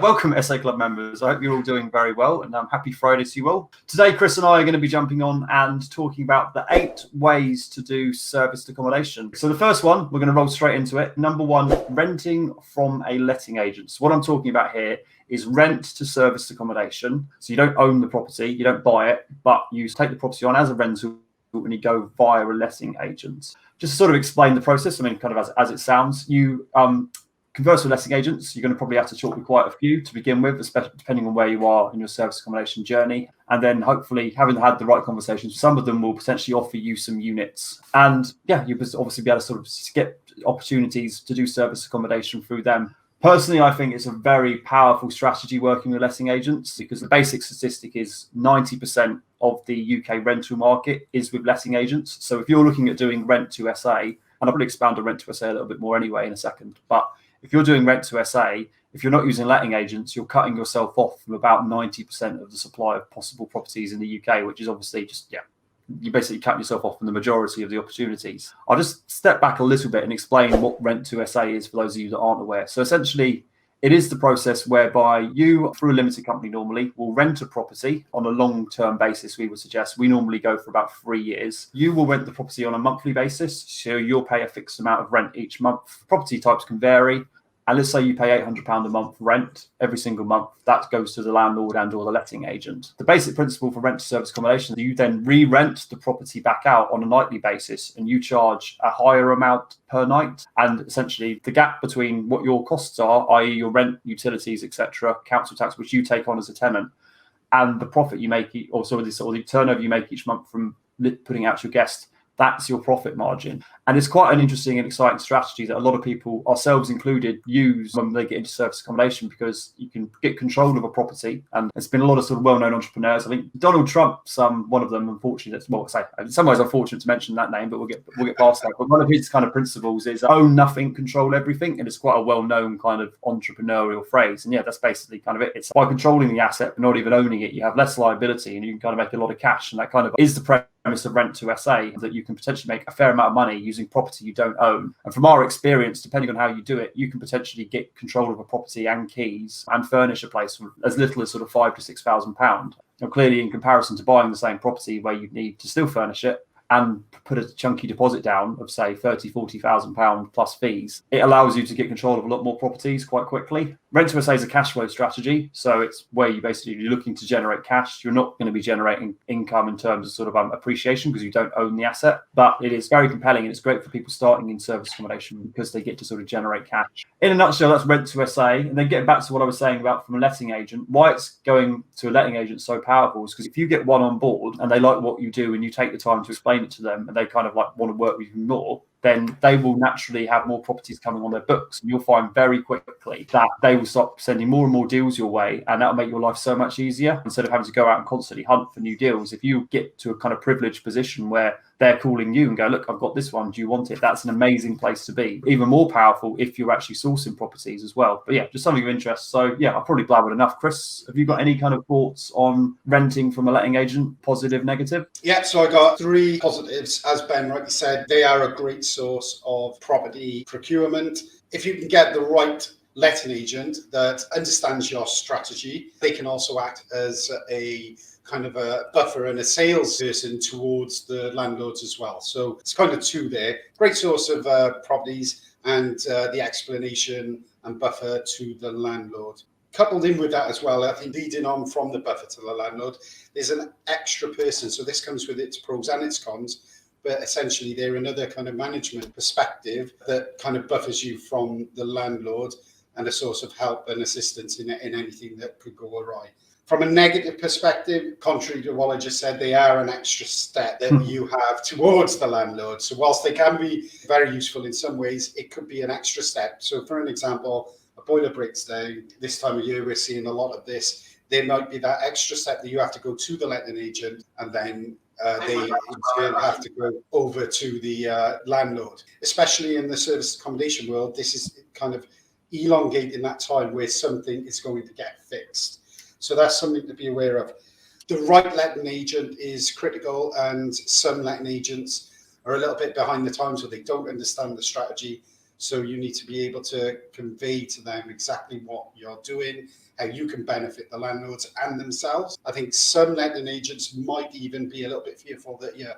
Welcome, SA Club members. I hope you're all doing very well, and happy Friday to you all. Today, Chris and I are going to be jumping on and talking about the 8 ways to do serviced accommodation. So the first one, we're going to roll straight into it. Number 1, renting from a letting agent. So what I'm talking about here is rent to serviced accommodation. So you don't own the property, you don't buy it, but you take the property on as a rental when you go via a letting agent. Just to sort of explain the process, I mean, kind of as it sounds, you converse with letting agents. You're going to probably have to talk with quite a few to begin with, especially depending on where you are in your service accommodation journey. And then hopefully, having had the right conversations, some of them will potentially offer you some units. And yeah, you'll obviously be able to sort of get opportunities to do service accommodation through them. Personally, I think it's a very powerful strategy working with letting agents, because the basic statistic is 90% of the UK rental market is with letting agents. So if you're looking at doing rent to SA, and I'll probably expand on rent to SA a little bit more anyway in a second, but if you're doing rent to SA, if you're not using letting agents, you're cutting yourself off from about 90% of the supply of possible properties in the UK, which is obviously just, you're basically cutting yourself off from the majority of the opportunities. I'll just step back a little bit and explain what rent to SA is for those of you that aren't aware. So essentially, it is the process whereby you, through a limited company normally, will rent a property on a long-term basis, we would suggest. We normally go for about 3 years. You will rent the property on a monthly basis, so you'll pay a fixed amount of rent each month. Property types can vary. And let's say you pay £800 a month rent every single month. That goes to the landlord and or the letting agent. The basic principle for rent to service accommodation is you then re-rent the property back out on a nightly basis, and you charge a higher amount per night. And essentially the gap between what your costs are, i.e. your rent, utilities, etc., council tax, which you take on as a tenant, and the profit you make, or the turnover you make each month from putting out to your guest, that's your profit margin. And it's quite an interesting and exciting strategy that a lot of people, ourselves included, use when they get into service accommodation, because you can get control of a property. And there's been a lot of sort of well-known entrepreneurs. I think Donald Trump's one of them, unfortunately. That's, well, say in some ways unfortunate to mention that name, but we'll get past that. But one of his kind of principles is own nothing, control everything, and it's quite a well-known kind of entrepreneurial phrase. And yeah, that's basically kind of it. It's by controlling the asset but not even owning it, you have less liability and you can kind of make a lot of cash. And that kind of is the premise of rent to SA, that you can potentially make a fair amount of money using property you don't own. And from our experience, depending on how you do it, you can potentially get control of a property and keys and furnish a place for as little as sort of £5,000 to £6,000. Now, clearly, in comparison to buying the same property where you need to still furnish it and put a chunky deposit down of, say, £30,000, £40,000 plus fees, it allows you to get control of a lot more properties quite quickly. Rent to SA is a cash flow strategy. So it's where you're looking to generate cash. You're not going to be generating income in terms of sort of appreciation, because you don't own the asset. But it is very compelling, and it's great for people starting in service accommodation because they get to sort of generate cash. In a nutshell, that's rent to SA. And then getting back to what I was saying about from a letting agent, why it's going to a letting agent so powerful is because if you get one on board and they like what you do and you take the time to explain it to them and they kind of like want to work with you more, then they will naturally have more properties coming on their books. And you'll find very quickly that they will start sending more and more deals your way, and that'll make your life so much easier. Instead of having to go out and constantly hunt for new deals, if you get to a kind of privileged position where they're calling you and go, look, I've got this one, do you want it? That's an amazing place to be. Even more powerful if you're actually sourcing properties as well. But yeah, just something of interest. So yeah, I've probably blabbered enough. Chris, have you got any kind of thoughts on renting from a letting agent, positive, negative? Yeah, so I got 3 positives. As Ben rightly said, they are a great source of property procurement. If you can get the right letting agent that understands your strategy, they can also act as a kind of a buffer and a salesperson towards the landlords as well. So it's kind of 2 there. Great source of properties and the explanation and buffer to the landlord. Coupled in with that as well, I think leading on from the buffer to the landlord, there's an extra person. So this comes with its pros and its cons, but essentially they're another kind of management perspective that kind of buffers you from the landlord and a source of help and assistance in anything that could go awry. From a negative perspective, contrary to what I just said, they are an extra step that you have towards the landlord. So whilst they can be very useful in some ways, it could be an extra step. So for an example, a boiler breaks down. This time of year, we're seeing a lot of this. There might be that extra step that you have to go to the letting agent, and then they in turn have to go over to the landlord. Especially in the serviced accommodation world, this is kind of elongating that time where something is going to get fixed. So that's something to be aware of. The right letting agent is critical, and some letting agents are a little bit behind the times, or they don't understand the strategy. So you need to be able to convey to them exactly what you're doing, how you can benefit the landlords and themselves. I think some letting agents might even be a little bit fearful that you're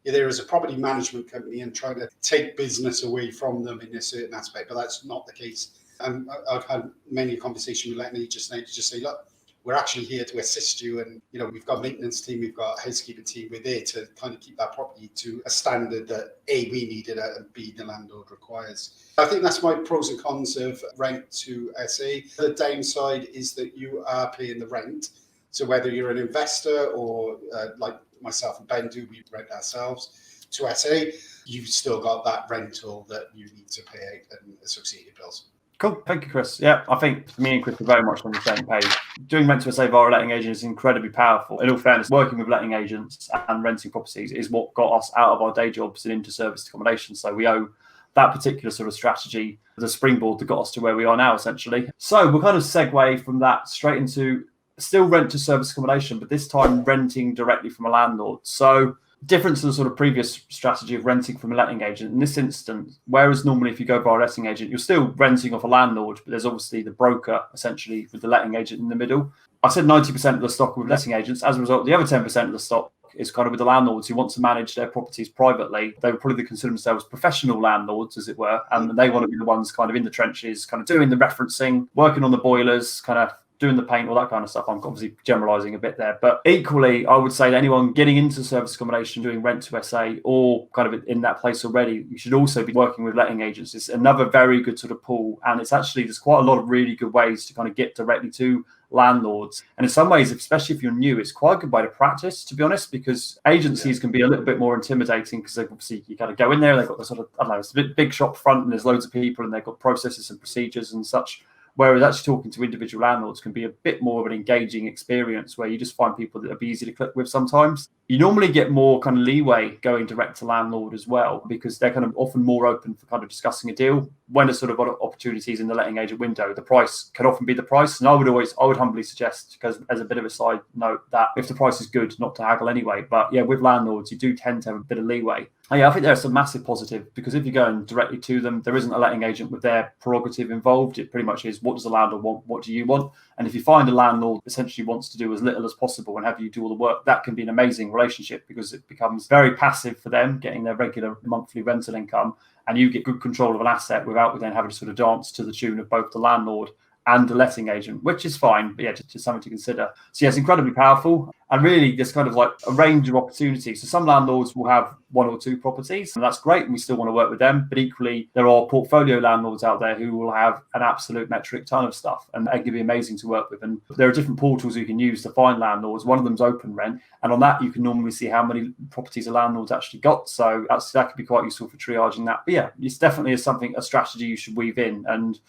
there as a property management company and trying to take business away from them in a certain aspect, but that's not the case. I've had many conversations with letting agents now to just say, look, we're actually here to assist you, and we've got a maintenance team, we've got a housekeeping team, we're there to kind of keep that property to a standard that A, we need it at, and B, the landlord requires. I think that's my pros and cons of rent to SA. The downside is that you are paying the rent. So whether you're an investor or like myself and Ben do, we rent ourselves to SA, you've still got that rental that you need to pay out and associated bills. Cool. Thank you, Chris. Yeah, I think me and Chris are very much on the same page. Doing rent to SA via a letting agent is incredibly powerful. In all fairness, working with letting agents and renting properties is what got us out of our day jobs and into serviced accommodation. So we owe that particular sort of strategy as a springboard that got us to where we are now, essentially. So we'll kind of segue from that straight into still rent to serviced accommodation, but this time renting directly from a landlord. So different to the sort of previous strategy of renting from a letting agent. In this instance, whereas normally if you go by a letting agent, you're still renting off a landlord, but there's obviously the broker essentially with the letting agent in the middle. I said 90% of the stock with letting agents. As a result, the other 10% of the stock is kind of with the landlords who want to manage their properties privately. They would probably consider themselves professional landlords, as it were, and they want to be the ones kind of in the trenches, kind of doing the referencing, working on the boilers, kind of doing the paint, all that kind of stuff. I'm obviously generalising a bit there. But equally, I would say that anyone getting into service accommodation, doing rent to SA, or kind of in that place already, you should also be working with letting agents. It's another very good sort of pool. And it's actually, there's quite a lot of really good ways to kind of get directly to landlords. And in some ways, especially if you're new, it's quite a good way to practice, to be honest, because agencies can be a little bit more intimidating because obviously you kind of go in there, they've got the sort of, I don't know, it's a big shop front and there's loads of people and they've got processes and procedures and such. Whereas actually talking to individual landlords can be a bit more of an engaging experience where you just find people that are easy to click with sometimes. You normally get more kind of leeway going direct to landlord as well, because they're kind of often more open for kind of discussing a deal. When there's sort of opportunities in the letting agent window, the price can often be the price. And I would humbly suggest, because as a bit of a side note, that if the price is good, not to haggle anyway. But yeah, with landlords, you do tend to have a bit of leeway. And yeah, I think there's a massive positive, because if you're going directly to them, there isn't a letting agent with their prerogative involved. It pretty much is, what does the landlord want? What do you want? And if you find a landlord essentially wants to do as little as possible and have you do all the work, that can be an amazing relationship, because it becomes very passive for them, getting their regular monthly rental income, and you get good control of an asset without then having to sort of dance to the tune of both the landlord and the letting agent, which is fine, but yeah, just something to consider. So yeah, it's incredibly powerful. And really, there's kind of like a range of opportunities. So some landlords will have one or two properties, and that's great, and we still want to work with them. But equally, there are portfolio landlords out there who will have an absolute metric ton of stuff, and they can be amazing to work with. And there are different portals you can use to find landlords. One of them's Open Rent, and on that, you can normally see how many properties a landlord's actually got. So that could be quite useful for triaging that. But yeah, it's definitely a strategy you should weave in. And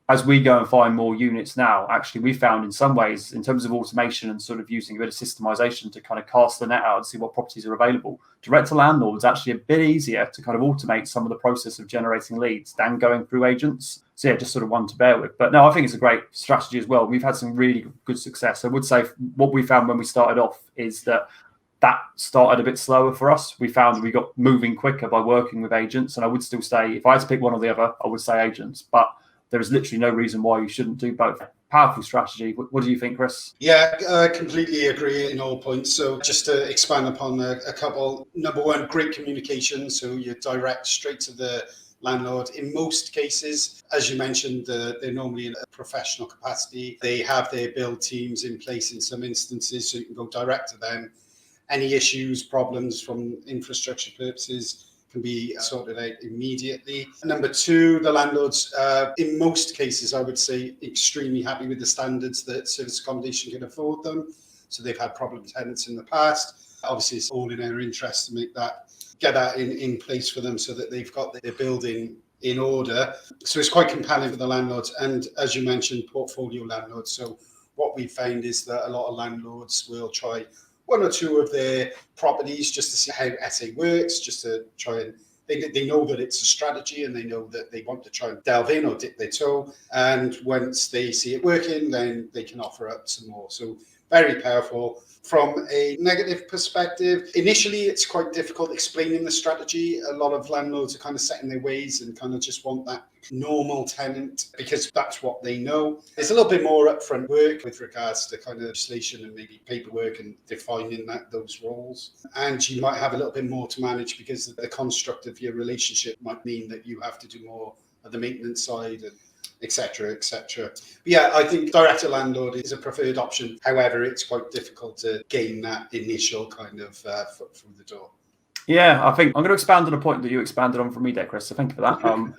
as we go and find more units now, actually, we found in some ways, in terms of automation and sort of using a bit of systemization to kind of cast the net out and see what properties are available, direct to landlords actually a bit easier to kind of automate some of the process of generating leads than going through agents. So yeah, just sort of one to bear with. But no, I think it's a great strategy as well. We've had some really good success. I would say what we found when we started off is that started a bit slower for us. We found we got moving quicker by working with agents. And I would still say, if I had to pick one or the other, I would say agents. But there is literally no reason why you shouldn't do both. Powerful strategy. What do you think, Chris? Yeah, I completely agree in all points. So just to expand upon a couple, number one, great communication. So you direct straight to the landlord. In most cases, as you mentioned, they're normally in a professional capacity. They have their build teams in place in some instances, so you can go direct to them. Any issues, problems from infrastructure purposes can be sorted out immediately. Number two, the landlords, in most cases, I would say, extremely happy with the standards that service accommodation can afford them. So they've had problem tenants in the past. Obviously, it's all in our interest to get that in place for them so that they've got their building in order. So it's quite compelling for the landlords. And as you mentioned, portfolio landlords. So what we found is that a lot of landlords will try one or two of their properties just to see how SA works, just to try and they know that it's a strategy and they know that they want to try and delve in or dip their toe. And once they see it working, then they can offer up some more. So very powerful. From a negative perspective, initially it's quite difficult explaining the strategy. A lot of landlords are kind of set in their ways and kind of just want that normal tenant because that's what they know. There's a little bit more upfront work with regards to kind of legislation and maybe paperwork and defining those roles. And you might have a little bit more to manage because the construct of your relationship might mean that you have to do more of the maintenance side and etc., etc. But yeah, I think direct to landlord is a preferred option. However, it's quite difficult to gain that initial kind of foot through the door. Yeah, I think I'm going to expand on a point that you expanded on for me there, Chris. So thank you for that.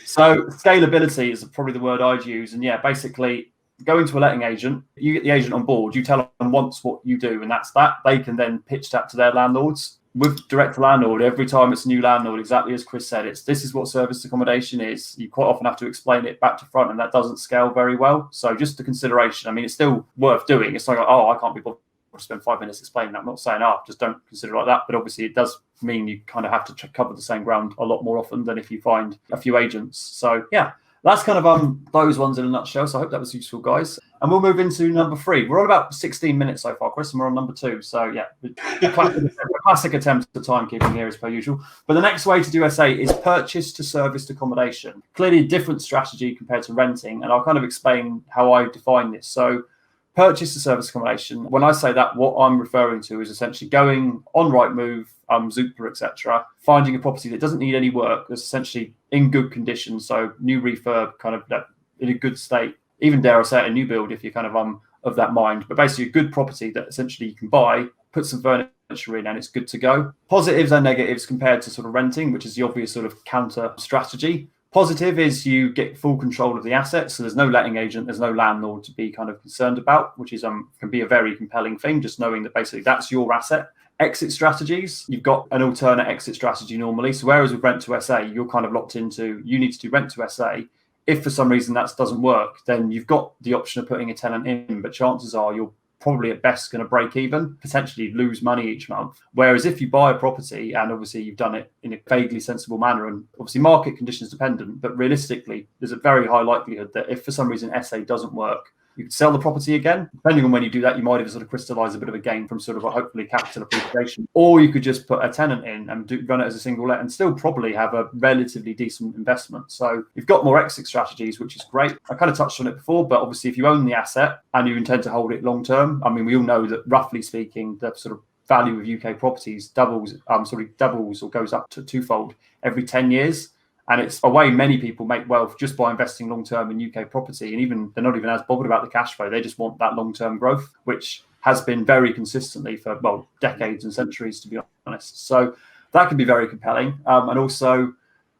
So scalability is probably the word I'd use. And yeah, basically going to a letting agent, you get the agent on board, you tell them once what you do, and that's that. They can then pitch that to their landlords. With direct to landlord, every time it's a new landlord, exactly as Chris said, this is what serviced accommodation is. You quite often have to explain it back to front, and that doesn't scale very well. So just the consideration, I mean, it's still worth doing. It's not like, oh, I can't be bothered to spend 5 minutes explaining that. I'm not saying, just don't consider it like that. But obviously it does mean you kind of have to cover the same ground a lot more often than if you find a few agents. So yeah, that's kind of those ones in a nutshell. So I hope that was useful, guys. And we'll move into number 3. We're on about 16 minutes so far, Chris, and we're on number 2. So yeah, classic attempt at timekeeping here as per usual. But the next way to do SA is purchase to serviced accommodation. Clearly a different strategy compared to renting. And I'll kind of explain how I define this. So purchase to serviced accommodation. When I say that, what I'm referring to is essentially going on Rightmove, Zoopla, etc., finding a property that doesn't need any work, that's essentially in good condition, so new refurb, kind of in a good state, even dare I say it, a new build if you're kind of that mind, but basically a good property that essentially you can buy, put some furniture in, and it's good to go. Positives and negatives compared to sort of renting, which is the obvious sort of counter strategy. Positive is you get full control of the assets, so there's no letting agent, there's no landlord to be kind of concerned about, which is can be a very compelling thing, just knowing that basically that's your asset. Exit strategies, you've got an alternate exit strategy normally. So whereas with rent to SA, you're kind of locked into, you need to do rent to SA. If for some reason that doesn't work, then you've got the option of putting a tenant in, but chances are you're probably at best going to break even, potentially lose money each month. Whereas if you buy a property, and obviously you've done it in a vaguely sensible manner, and obviously market conditions dependent, but realistically, there's a very high likelihood that if for some reason SA doesn't work, you could sell the property again. Depending on when you do that, you might even sort of crystallize a bit of a gain from sort of hopefully capital appreciation. Or you could just put a tenant in and run it as a single let and still probably have a relatively decent investment. So you've got more exit strategies, which is great. I kind of touched on it before, but obviously if you own the asset and you intend to hold it long term, I mean, we all know that roughly speaking, the sort of value of UK properties doubles or goes up to twofold every 10 years. And it's a way many people make wealth just by investing long-term in UK property. And even they're not even as bothered about the cash flow. They just want that long-term growth, which has been very consistently for, decades and centuries, to be honest. So that can be very compelling. And also,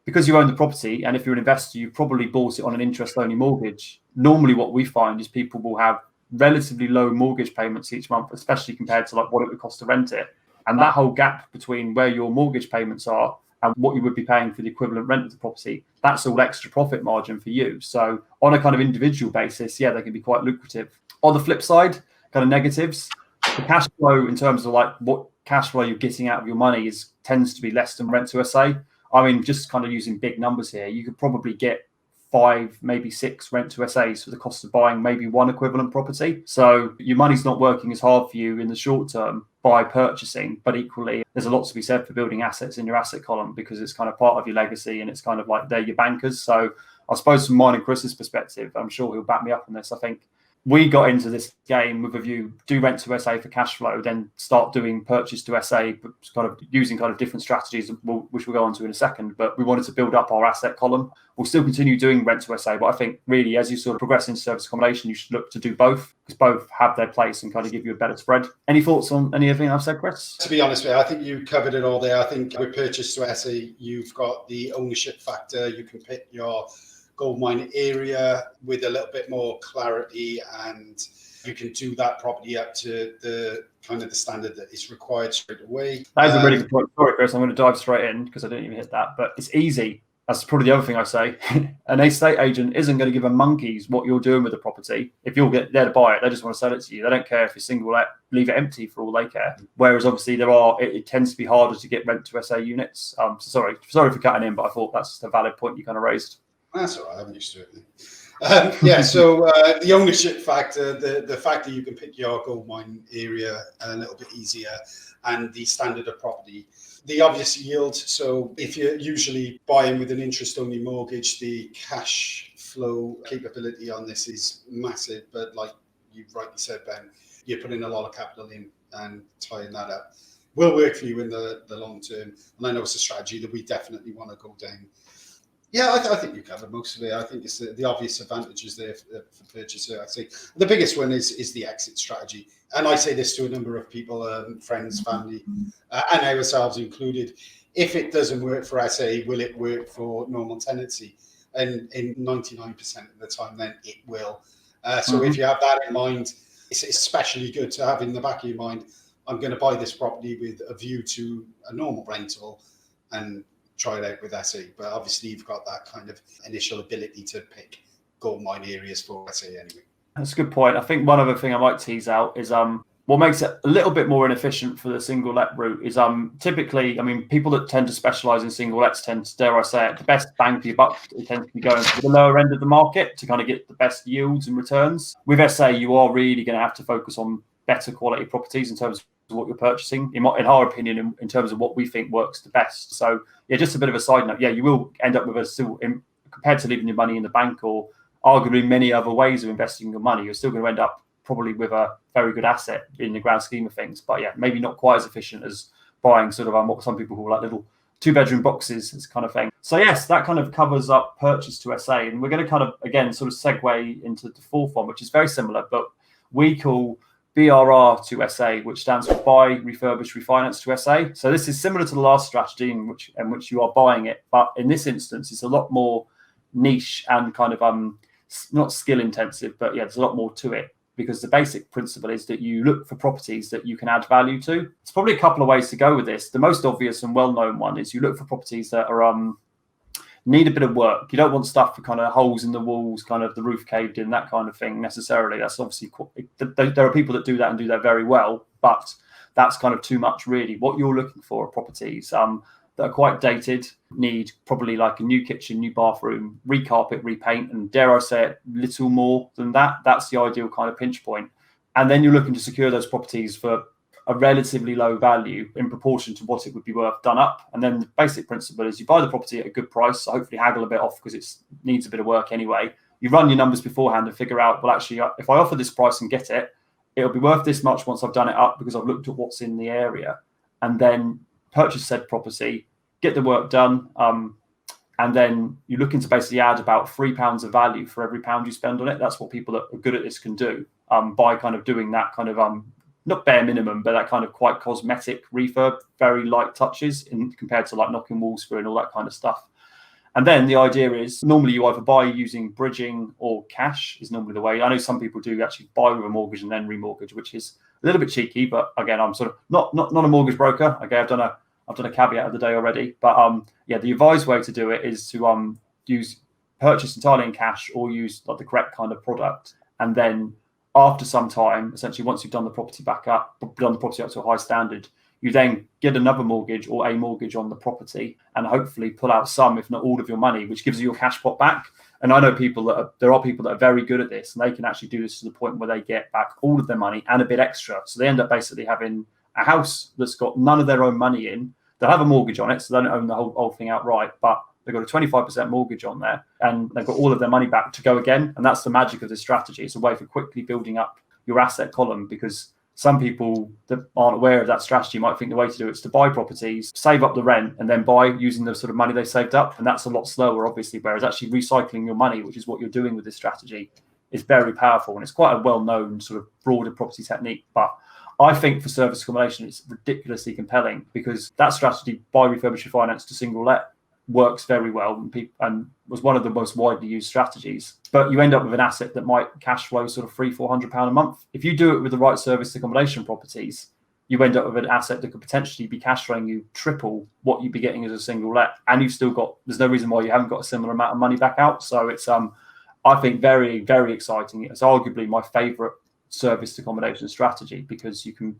because you own the property, and if you're an investor, you've probably bought it on an interest-only mortgage. Normally what we find is people will have relatively low mortgage payments each month, especially compared to like what it would cost to rent it. And that whole gap between where your mortgage payments are and what you would be paying for the equivalent rent of the property, that's all extra profit margin for you. So on a kind of individual basis, yeah, they can be quite lucrative. On the flip side, kind of negatives, the cash flow in terms of like what cash flow you're getting out of your money tends to be less than rent to SA. I mean, just kind of using big numbers here, you could probably get 5, maybe 6 rent to SAs for the cost of buying maybe one equivalent property. So your money's not working as hard for you in the short term by purchasing, but equally there's a lot to be said for building assets in your asset column because it's kind of part of your legacy and it's kind of like they're your bankers. So I suppose from mine and Chris's perspective, I'm sure he'll back me up on this. I think we got into this game with a view, do rent to SA for cash flow, then start doing purchase to SA, but kind of using kind of different strategies, which we'll go on to in a second. But we wanted to build up our asset column. We'll still continue doing rent to SA, but I think really as you sort of progress into service accommodation, you should look to do both because both have their place and kind of give you a better spread. Any thoughts on anything I've said, Chris? To be honest with you, I think you covered it all there. I think with purchase to SA, you've got the ownership factor. You can pick your gold mine area with a little bit more clarity, and you can do that property up to the kind of the standard that is required straight away. That is a really good point. Sorry, Chris, I'm going to dive straight in because I didn't even hit that, but it's easy. That's probably the other thing I say. An estate agent isn't going to give a monkey's what you're doing with the property. If you'll get there to buy it, they just want to sell it to you. They don't care if you're single let, leave it empty for all they care. Whereas obviously it tends to be harder to get rent to SA units. Sorry for cutting in, but I thought that's a valid point you kind of raised. That's all right. I'm used to it. The ownership factor, the fact that you can pick your gold mine area a little bit easier, and the standard of property. The obvious yield. So if you're usually buying with an interest-only mortgage, the cash flow capability on this is massive. But like you rightly said, Ben, you're putting a lot of capital in and tying that up. Will work for you in the long term. And I know it's a strategy that we definitely want to go down. Yeah, I think you covered most of it. I think it's the obvious advantages there for purchaser. I think the biggest one is the exit strategy. And I say this to a number of people, friends, family, and ourselves included. If it doesn't work for SA, will it work for normal tenancy? And in 99% of the time, then it will. So if you have that in mind, it's especially good to have in the back of your mind, I'm going to buy this property with a view to a normal rental and try it out with SA. But obviously you've got that kind of initial ability to pick gold mine areas for SA anyway. That's a good point. I think one other thing I might tease out is what makes it a little bit more inefficient for the single let route is typically, I mean, people that tend to specialize in single lets tend to, dare I say it, the best bang for your buck, it tends to be going to the lower end of the market to kind of get the best yields and returns. With SA, you are really going to have to focus on better quality properties in terms of what you're purchasing, in our opinion, in terms of what we think works the best. So yeah, just a bit of a side note. Yeah, you will end up with a still, compared to leaving your money in the bank or arguably many other ways of investing your money, you're still going to end up probably with a very good asset in the grand scheme of things. But yeah, maybe not quite as efficient as buying sort of what some people call like little 2-bedroom boxes, this kind of thing. So yes, that kind of covers up purchase to SA. And we're going to kind of, again, sort of segue into the fourth one, which is very similar, but we call BRR to SA, which stands for Buy, Refurbish, Refinance to SA. So this is similar to the last strategy in which you are buying it, but in this instance, it's a lot more niche and kind of not skill intensive, but yeah, there's a lot more to it because the basic principle is that you look for properties that you can add value to. It's probably a couple of ways to go with this. The most obvious and well-known one is you look for properties that are need a bit of work. You don't want stuff for kind of holes in the walls, kind of the roof caved in, that kind of thing necessarily. That's obviously, there are people that do that and do that very well, but that's kind of too much really. What you're looking for are properties that are quite dated, need probably like a new kitchen, new bathroom, recarpet, repaint, and dare I say it, little more than that. That's the ideal kind of pinch point. And then you're looking to secure those properties for a relatively low value in proportion to what it would be worth done up. And then the basic principle is you buy the property at a good price, so hopefully haggle a bit off because it needs a bit of work anyway. You run your numbers beforehand and figure out, well, actually, if I offer this price and get it, it'll be worth this much once I've done it up because I've looked at what's in the area. And then purchase said property, get the work done, and then you're looking to basically add about £3 of value for every pound you spend on it. That's what people that are good at this can do by kind of doing that kind of not bare minimum, but that kind of quite cosmetic refurb, very light touches compared to like knocking walls through and all that kind of stuff. And then the idea is normally you either buy using bridging or cash is normally the way. I know some people do actually buy with a mortgage and then remortgage, which is a little bit cheeky, but again, I'm sort of not a mortgage broker. Okay, I've done a caveat of the day already, but yeah, the advised way to do it is to use purchase entirely in cash or use like the correct kind of product, and then after some time, essentially once you've done the property up to a high standard, you then get another mortgage or a mortgage on the property and hopefully pull out some, if not all of your money, which gives you your cash pot back. And I know there are people that are very good at this and they can actually do this to the point where they get back all of their money and a bit extra. So they end up basically having a house that's got none of their own money in. They'll have a mortgage on it, so they don't own the whole thing outright, but they've got a 25% mortgage on there and they've got all of their money back to go again. And that's the magic of this strategy. It's a way for quickly building up your asset column, because some people that aren't aware of that strategy might think the way to do it is to buy properties, save up the rent, and then buy using the sort of money they saved up. And that's a lot slower, obviously, whereas actually recycling your money, which is what you're doing with this strategy, is very powerful. And it's quite a well-known sort of broader property technique. But I think for service accommodation, it's ridiculously compelling because that strategy, buy, refurbish, refinance to single let, works very well and was one of the most widely used strategies. But you end up with an asset that might cash flow sort of £300-400 a month. If you do it with the right service accommodation properties, you end up with an asset that could potentially be cash flowing you triple what you'd be getting as a single let, and you've still got, there's no reason why you haven't got a similar amount of money back out. So it's I think very, very exciting. It's arguably my favorite serviced accommodation strategy because you can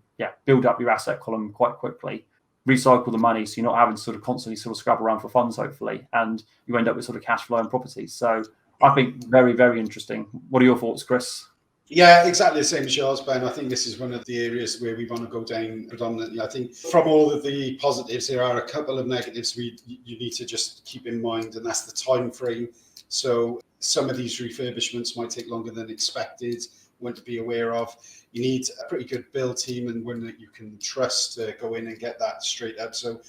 build up your asset column quite quickly, recycle the money so you're not having to sort of constantly sort of scrap around for funds, hopefully, and you end up with sort of cash flow and properties. So I think very, very interesting. What are your thoughts, Chris? Yeah, exactly the same as yours, Ben. I think this is one of the areas where we want to go down predominantly. I think from all of the positives, there are a couple of negatives you need to just keep in mind, and that's the time frame. So some of these refurbishments might take longer than expected, one to be aware of. You need a pretty good build team and one that you can trust to go in and get that straight up. So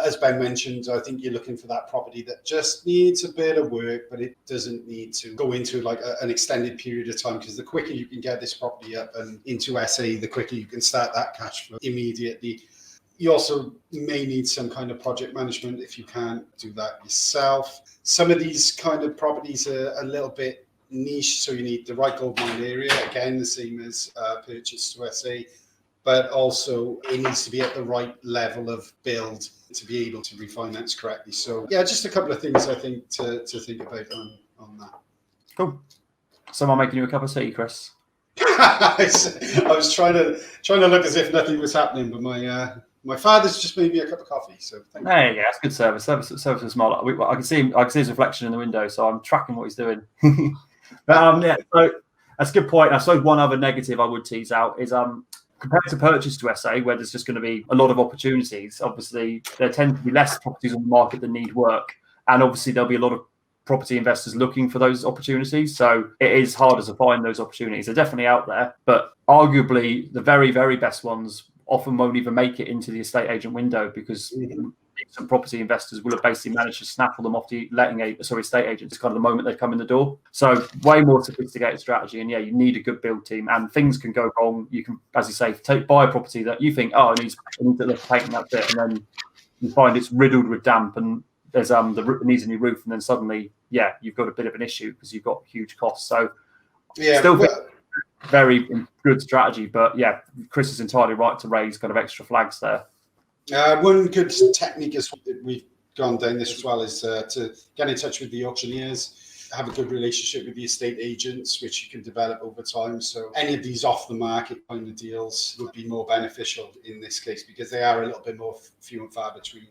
as Ben mentioned, I think you're looking for that property that just needs a bit of work, but it doesn't need to go into like an extended period of time, because the quicker you can get this property up and into SA, the quicker you can start that cash flow immediately. You also may need some kind of project management if you can't do that yourself. Some of these kind of properties are a little bit niche, so you need the right gold mine area, again, the same as purchase to SA. But also it needs to be at the right level of build to be able to refinance correctly. So yeah, just a couple of things I think to think about on that. Cool. Someone making you a cup of tea, Chris? I was trying to look as if nothing was happening, but my father's just made me a cup of coffee. So thank you. Hey, yeah, that's good service. Service is smart. I can see his reflection in the window, so I'm tracking what he's doing. But yeah, so that's a good point. I suppose one other negative I would tease out is compared to purchase to SA, where there's just going to be a lot of opportunities. Obviously, there tend to be less properties on the market that need work, and obviously there'll be a lot of property investors looking for those opportunities. So it is harder to find those opportunities. They're definitely out there, but arguably the very, very best ones often won't even make it into the estate agent window, because some property investors will have basically managed to snaffle them off the estate agents kind of the moment they come in the door. So way more sophisticated strategy. And yeah, you need a good build team, and things can go wrong. You can, as you say, buy a property that you think, oh, it needs a little paint and that's it. And then you find it's riddled with damp and there's it needs a new roof. And then suddenly, yeah, you've got a bit of an issue because you've got huge costs. So yeah, still very good strategy. But yeah, Chris is entirely right to raise kind of extra flags there. One good technique is we've gone down this as well is to get in touch with the auctioneers, have a good relationship with the estate agents, which you can develop over time. So any of these off the market kind of deals would be more beneficial in this case, because they are a little bit more few and far between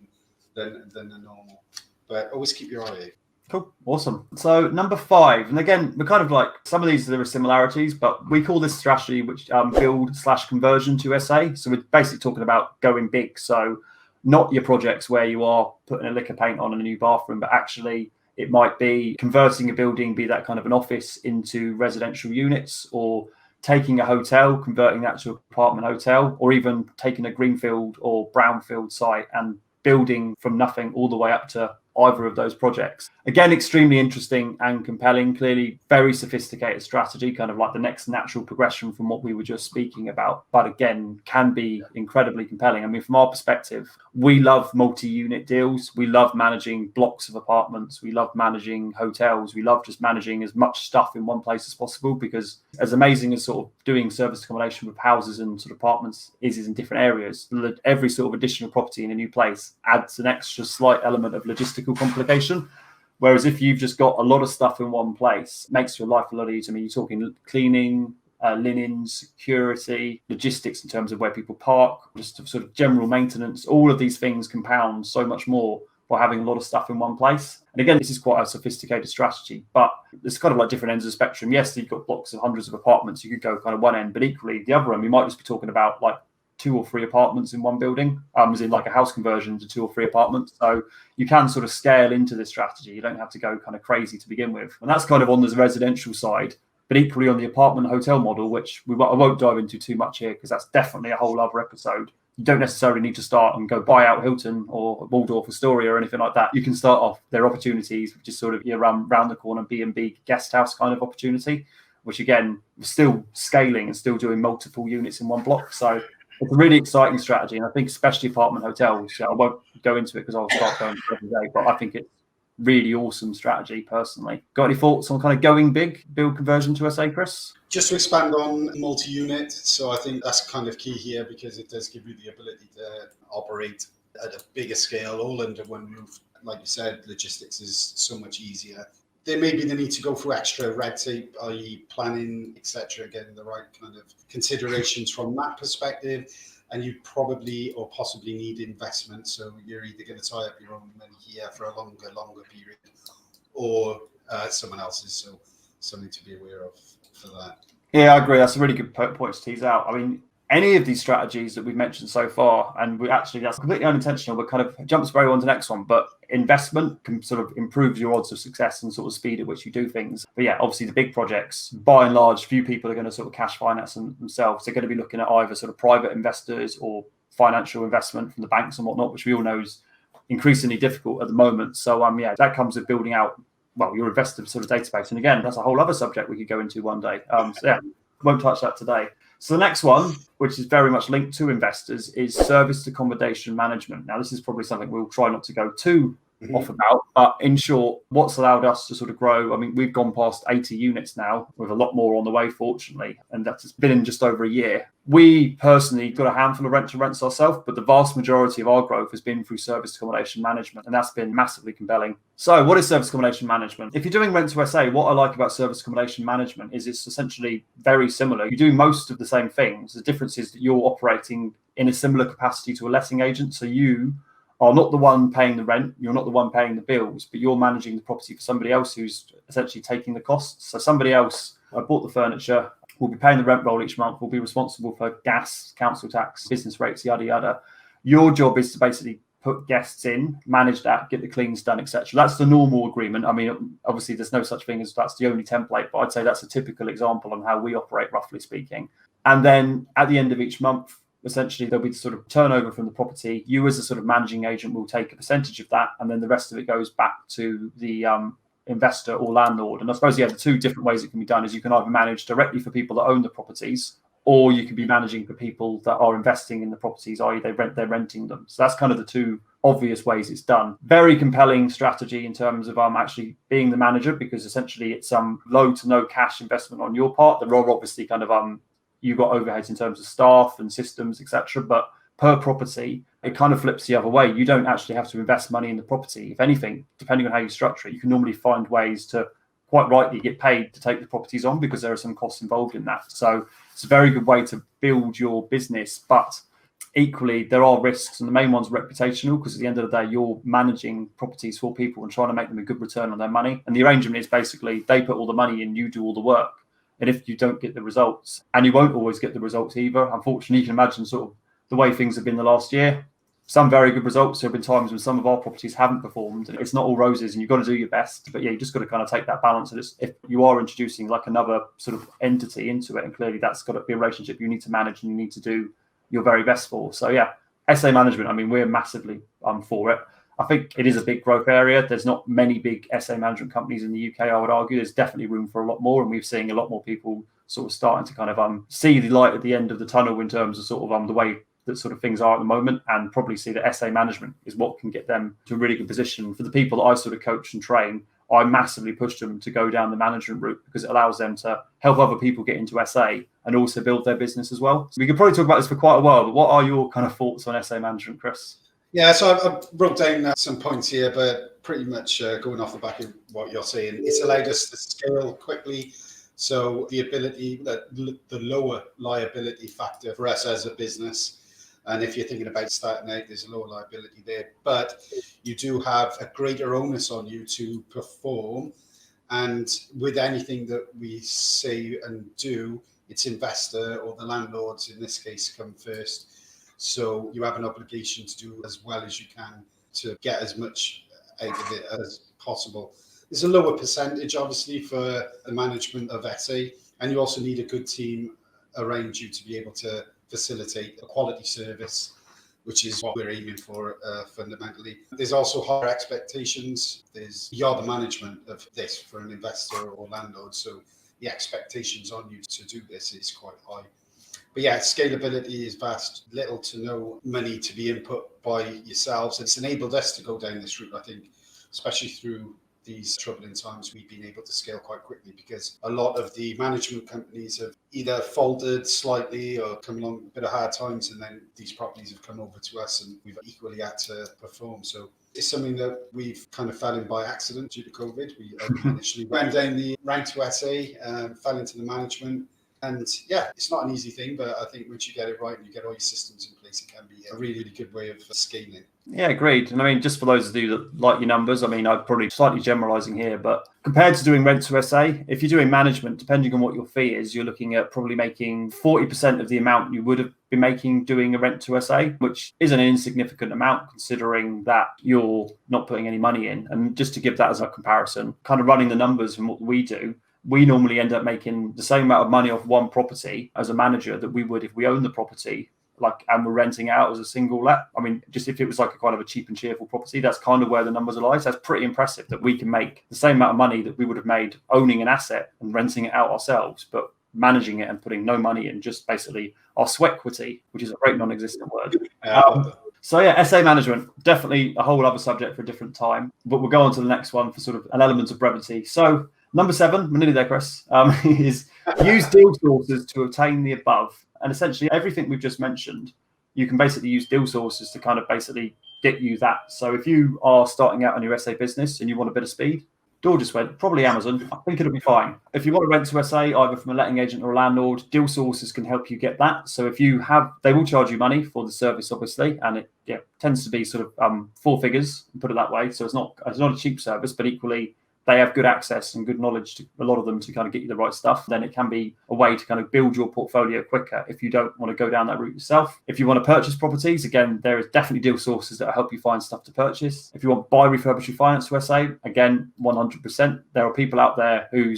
than the normal. But always keep your eye out. Cool. Awesome. So number 5, and again, we're kind of like, some of these there are similarities, but we call this strategy which build/conversion to SA. So we're basically talking about going big. So not your projects where you are putting a lick of paint on and a new bathroom, but actually it might be converting a building, be that kind of an office, into residential units, or taking a hotel, converting that to an apartment hotel, or even taking a greenfield or brownfield site and building from nothing all the way up to either of those projects. Again, extremely interesting and compelling, clearly very sophisticated strategy, kind of like the next natural progression from what we were just speaking about, but again, can be incredibly compelling. I mean, from our perspective, we love multi-unit deals. We love managing blocks of apartments. We love managing hotels. We love just managing as much stuff in one place as possible, because as amazing as sort of doing service accommodation with houses and sort of apartments is in different areas, every sort of additional property in a new place adds an extra slight element of logistical complication. Whereas if you've just got a lot of stuff in one place, it makes your life a lot easier. I mean, you're talking cleaning, linen, security, logistics in terms of where people park, just sort of general maintenance. All of these things compound so much more by having a lot of stuff in one place. And again, this is quite a sophisticated strategy, but it's kind of like different ends of the spectrum. Yes, you've got blocks of hundreds of apartments. You could go kind of one end, but equally the other end, we might just be talking about like 2 or 3 apartments in one building, as in like a house conversion to 2 or 3 apartments. So you can sort of scale into this strategy. You don't have to go kind of crazy to begin with. And that's kind of on the residential side, but equally on the apartment hotel model, which I won't dive into too much here, because that's definitely a whole other episode. You don't necessarily need to start and go buy out Hilton or Waldorf Astoria or anything like that. You can start off their opportunities, which is sort of your round the corner B&B guest house kind of opportunity, which again, still scaling and still doing multiple units in one block. So it's a really exciting strategy, and I think especially apartment hotels. I won't go into it because I'll start going every day, but I think it's really awesome strategy personally. Got any thoughts on kind of going big, build conversion to SA, Chris? Just to expand on multi-unit, so I think that's kind of key here, because it does give you the ability to operate at a bigger scale, all under one roof. Like you said, logistics is so much easier. There may be the need to go through extra red tape, i.e. planning, etc., getting the right kind of considerations from that perspective. And you probably or possibly need investment. So you're either going to tie up your own money here for a longer period, or someone else's. So something to be aware of for that. Yeah, I agree. That's a really good point to tease out. I mean, any of these strategies that we've mentioned so far, and we actually, that's completely unintentional, but kind of jumps very well on to the next one. But investment can sort of improve your odds of success and sort of speed at which you do things. But yeah, obviously the big projects, by and large, few people are going to sort of cash finance themselves. They're going to be looking at either sort of private investors or financial investment from the banks and whatnot, which we all know is increasingly difficult at the moment. So yeah, that comes with building out, well, your investor sort of database. And again, that's a whole other subject we could go into one day. So yeah, won't touch that today. So the next one, which is very much linked to investors, is serviced accommodation management. Now, this is probably something we'll try not to go too off about, but in short, what's allowed us to sort of grow, I mean, we've gone past 80 units now, with a lot more on the way, fortunately, and that's been in just over a year. We personally got a handful of rent-to-rents ourselves, but the vast majority of our growth has been through serviced accommodation management, and that's been massively compelling. So what is serviced accommodation management? If you're doing rent to SA, what I like about serviced accommodation management is it's essentially very similar. You do most of the same things. The difference is that you're operating in a similar capacity to a letting agent, so you are not the one paying the rent, you're not the one paying the bills, but you're managing the property for somebody else who's essentially taking the costs. So somebody else bought the furniture, will be paying the rent roll each month, will be responsible for gas, council tax, business rates, yada, yada. Your job is to basically put guests in, manage that, get the cleans done, etc. That's the normal agreement. I mean, obviously, there's no such thing as that's the only template, but I'd say that's a typical example on how we operate, roughly speaking. And then at the end of each month, essentially, there'll be sort of turnover from the property. You as a sort of managing agent will take a percentage of that, and then the rest of it goes back to the investor or landlord. And I suppose, yeah, the two different ways it can be done is you can either manage directly for people that own the properties, or you can be managing for people that are investing in the properties, i.e. they're renting them. So that's kind of the two obvious ways it's done. Very compelling strategy in terms of actually being the manager, because essentially it's low to no cash investment on your part. There are obviously kind of you've got overheads in terms of staff and systems, etc. But per property, it kind of flips the other way. You don't actually have to invest money in the property. If anything, depending on how you structure it, you can normally find ways to quite rightly get paid to take the properties on, because there are some costs involved in that. So it's a very good way to build your business. But equally, there are risks, and the main one's reputational, because at the end of the day, you're managing properties for people and trying to make them a good return on their money. And the arrangement is basically they put all the money in, you do all the work. And if you don't get the results, and you won't always get the results either, unfortunately, you can imagine sort of the way things have been the last year. Some very good results. There have been times when some of our properties haven't performed, and it's not all roses, and you've got to do your best. But yeah, you just got to kind of take that balance. And if you are introducing like another sort of entity into it, and clearly that's got to be a relationship you need to manage and you need to do your very best for. So yeah, SA management, I mean, we're massively for it. I think it is a big growth area. There's not many big SA management companies in the UK, I would argue. There's definitely room for a lot more, and we're seeing a lot more people sort of starting to kind of see the light at the end of the tunnel in terms of sort of the way that sort of things are at the moment, and probably see that SA management is what can get them to a really good position. For the people that I sort of coach and train, I massively push them to go down the management route, because it allows them to help other people get into SA and also build their business as well. So we could probably talk about this for quite a while, but what are your kind of thoughts on SA management, Chris? Yeah, so I wrote down some points here, but pretty much going off the back of what you're saying, it's allowed us to scale quickly. So the ability, the lower liability factor for us as a business. And if you're thinking about starting out, there's a lower liability there, but you do have a greater onus on you to perform. And with anything that we say and do, it's investor or the landlords in this case come first. So you have an obligation to do as well as you can to get as much out of it as possible. There's a lower percentage, obviously, for the management of SA, and you also need a good team around you to be able to facilitate a quality service, which is what we're aiming for fundamentally. There's also higher expectations. You're the management of this for an investor or landlord, so the expectations on you to do this is quite high. But yeah, scalability is vast, little to no money to be input by yourselves. It's enabled us to go down this route, I think, especially through these troubling times. We've been able to scale quite quickly because a lot of the management companies have either folded slightly or come along a bit of hard times, and then these properties have come over to us and we've equally had to perform. So it's something that we've kind of fell in by accident due to COVID. We initially went down the rank to SA, fell into the management. And yeah, it's not an easy thing, but I think once you get it right and you get all your systems in place, marketplace, it can be a really, really good way of scaling. Yeah, agreed. And I mean, just for those of you that like your numbers, I mean, I'm probably slightly generalizing here, but compared to doing rent to SA, if you're doing management, depending on what your fee is, you're looking at probably making 40% of the amount you would have been making doing a rent to SA, which is an insignificant amount considering that you're not putting any money in. And just to give that as a comparison, kind of running the numbers from what we do, we normally end up making the same amount of money off one property as a manager that we would if we own the property, and we're renting out as a single let. I mean, just if it was like a kind of a cheap and cheerful property, that's kind of where the numbers are like. So that's pretty impressive that we can make the same amount of money that we would have made owning an asset and renting it out ourselves, but managing it and putting no money in, just basically our sweat equity, which is a great non-existent word. So yeah, SA management, definitely a whole other subject for a different time, but we'll go on to the next one for sort of an element of brevity. So number 7, we're nearly there, Chris, is use deal sources to obtain the above. And essentially everything we've just mentioned, you can basically use deal sources to kind of basically get you that. So if you are starting out on your SA business and you want a bit of speed, Door just went, probably Amazon. I think it'll be fine. If you want to rent to SA, either from a letting agent or a landlord, deal sources can help you get that. So if you have, they will charge you money for the service, obviously, and it tends to be sort of 4 figures, put it that way. So it's not a cheap service, but equally, they have good access and good knowledge to a lot of them to kind of get you the right stuff. Then it can be a way to kind of build your portfolio quicker if you don't want to go down that route yourself. If you want to purchase properties, again, there is definitely deal sources that will help you find stuff to purchase. If you want buy, refurbish, refinance to SA, again, 100%. There are people out there who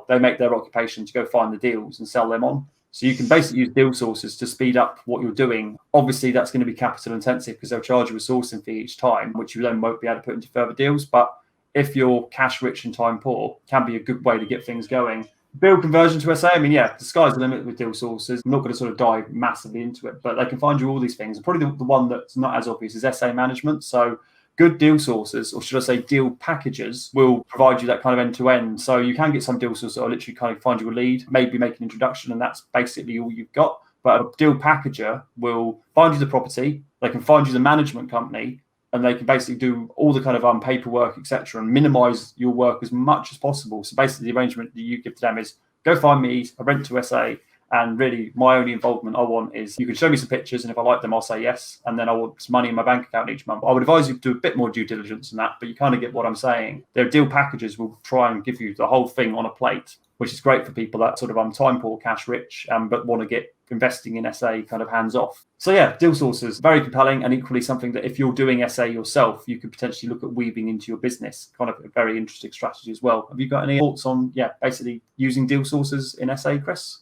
they make their occupation to go find the deals and sell them on. So you can basically use deal sources to speed up what you're doing. Obviously, that's going to be capital intensive because they'll charge you a sourcing fee each time, which you then won't be able to put into further deals. But if you're cash rich and time poor, can be a good way to get things going. Build conversion to SA, I mean, the sky's the limit with deal sources. I'm not going to sort of dive massively into it, but they can find you all these things. And probably the one that's not as obvious is SA management. So good deal sources, or should I say deal packages, will provide you that kind of end-to-end. So you can get some deal sources that will literally kind of find you a lead, maybe make an introduction, and that's basically all you've got. But a deal packager will find you the property, they can find you the management company, and they can basically do all the kind of paperwork, etc., and minimize your work as much as possible. So basically, the arrangement that you give to them is go find me a rent to SA, and really my only involvement I want is you can show me some pictures, and if I like them, I'll say yes, and then I want some money in my bank account each month. I would advise you to do a bit more due diligence than that, but you kind of get what I'm saying. Their deal packages will try and give you the whole thing on a plate, which is great for people that sort of time poor, cash rich, but want to get investing in SA kind of hands off. So yeah, deal sources, very compelling, and equally something that if you're doing SA yourself, you could potentially look at weaving into your business. Kind of a very interesting strategy as well. Have you got any thoughts on, basically using deal sources in SA, Chris?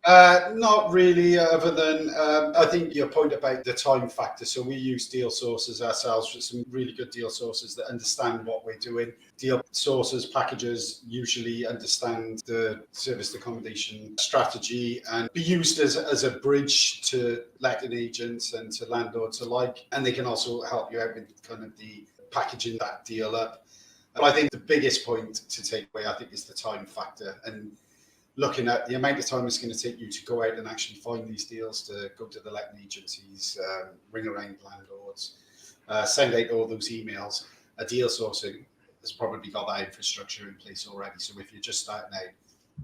Not really, other than I think your point about the time factor. So we use deal sources ourselves with some really good deal sources that understand what we're doing. Deal sources, packages usually understand the serviced accommodation strategy and be used as a bridge to letting agents and to landlords alike. And they can also help you out with kind of the packaging that deal up. But I think the biggest point to take away, I think, is the time factor, and looking at the amount of time it's going to take you to go out and actually find these deals, to go to the letting agencies, ring around landlords, send out all those emails. A deal sourcing has probably got that infrastructure in place already. So if you're just starting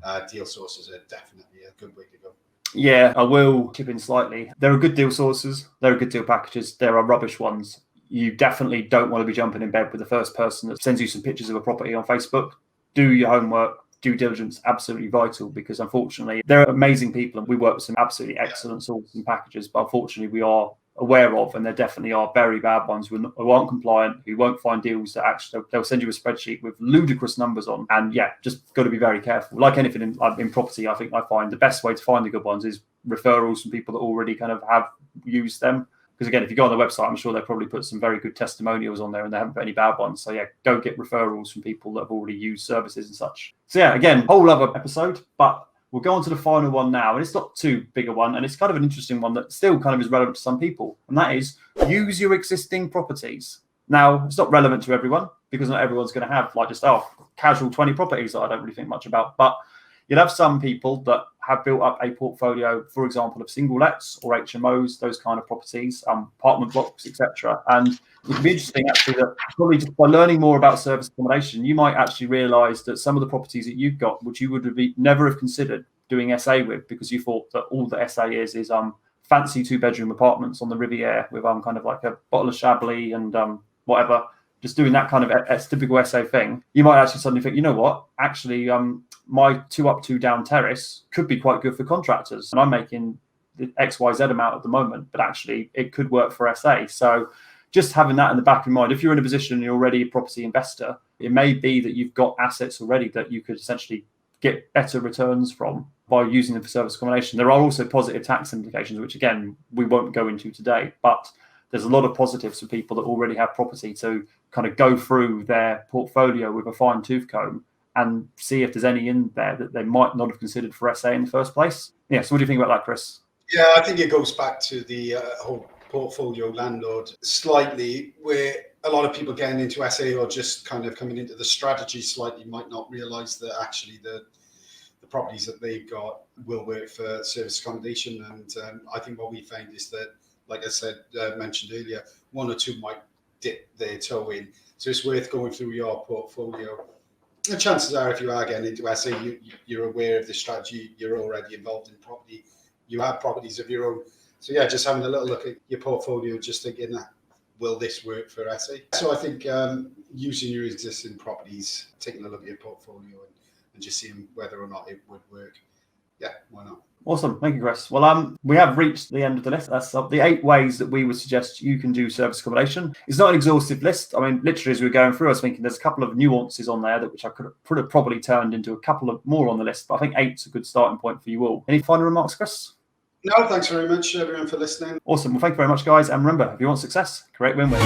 out, deal sources are definitely a good way to go. Yeah, I will chip in slightly. There are good deal sources. There are good deal packages. There are rubbish ones. You definitely don't want to be jumping in bed with the first person that sends you some pictures of a property on Facebook. Do your homework. Due diligence, absolutely vital, because unfortunately there are amazing people and we work with some absolutely excellent sources and packages, but unfortunately we are aware of, and there definitely are very bad ones who aren't compliant, who won't find deals that actually they'll send you a spreadsheet with ludicrous numbers on, and just got to be very careful. Like anything in property, I think I find the best way to find the good ones is referrals from people that already kind of have used them. Because again, if you go on the website, I'm sure they'll probably put some very good testimonials on there, and they haven't put any bad ones. So go get referrals from people that have already used services and such. So again, whole other episode, but we'll go on to the final one now. And it's not too big a one, and it's kind of an interesting one that still kind of is relevant to some people. And that is use your existing properties. Now, it's not relevant to everyone because not everyone's going to have casual 20 properties that I don't really think much about. But you'll have some people that have built up a portfolio, for example, of single lets or HMOs, those kind of properties, apartment blocks, etc. And it can be interesting, actually, that probably just by learning more about service accommodation, you might actually realise that some of the properties that you've got, which you would never have considered doing SA with, because you thought that all the SA is fancy 2-bedroom apartments on the Riviera with kind of like a bottle of Chablis and whatever, just doing that kind of a typical SA thing, you might actually suddenly think, you know what, actually my 2 up, 2 down terrace could be quite good for contractors, and I'm making the XYZ amount at the moment, but actually it could work for SA. So just having that in the back of your mind, if you're in a position and you're already a property investor, it may be that you've got assets already that you could essentially get better returns from by using them for service accommodation. There are also positive tax implications, which again, we won't go into today, but there's a lot of positives for people that already have property to kind of go through their portfolio with a fine tooth comb and see if there's any in there that they might not have considered for SA in the first place. Yeah, so what do you think about that, Chris? Yeah, I think it goes back to the whole portfolio landlord slightly, where a lot of people getting into SA or just kind of coming into the strategy slightly might not realise that actually the properties that they've got will work for service accommodation. And I think what we find is that, like I said, mentioned earlier, 1 or 2 might dip their toe in. So it's worth going through your portfolio. The chances are, if you are getting into SA, you're aware of the strategy, you're already involved in property, you have properties of your own. So yeah, just having a little look at your portfolio, just thinking, will this work for SA? So I think using your existing properties, taking a look at your portfolio and just seeing whether or not it would work. Yeah, why not? Awesome. Thank you, Chris. Well, we have reached the end of the list. That's the 8 ways that we would suggest you can do service accommodation. It's not an exhaustive list. I mean, literally, as we were going through, I was thinking there's a couple of nuances on there which I could have probably turned into a couple of more on the list, but I think 8's a good starting point for you all. Any final remarks, Chris? No, thanks very much, everyone, for listening. Awesome. Well, thank you very much, guys. And remember, if you want success, create win-win.